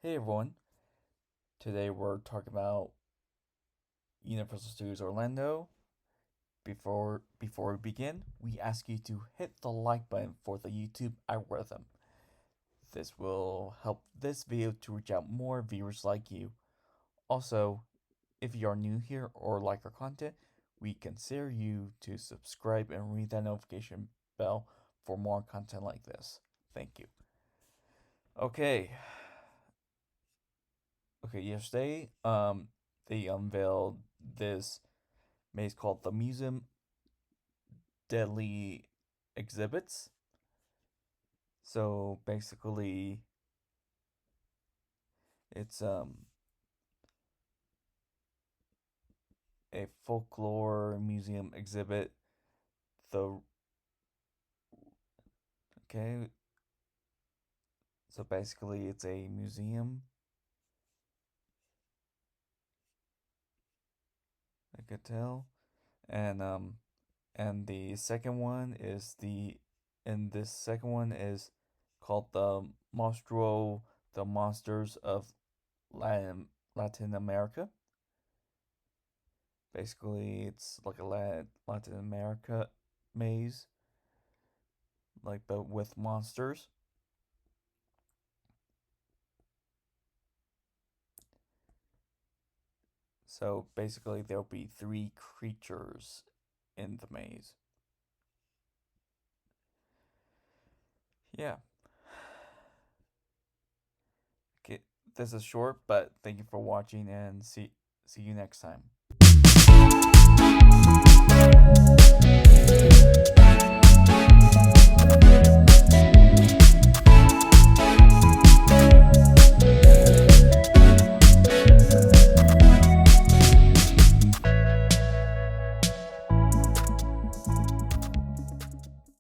Hey everyone, today we're talking about Universal Studios Orlando. Before we begin, we ask you to hit the like button for the YouTube algorithm. This will help this video to reach out more viewers like you. Also, if you are new here or like our content, we consider you to subscribe and ring that notification bell for more content like this. Thank you. Okay. Yesterday, they unveiled this maze called the Museum Deadly Exhibits. So basically, it's a folklore museum exhibit. The okay, so basically, it's a museum. I could tell, and the second one is and this second one is called the Monstro, the Monsters of Latin America. Basically, it's like a Latin America maze, like but with monsters. So basically, there'll be three creatures in the maze. Yeah. Okay, this is short, but thank you for watching and see you next time.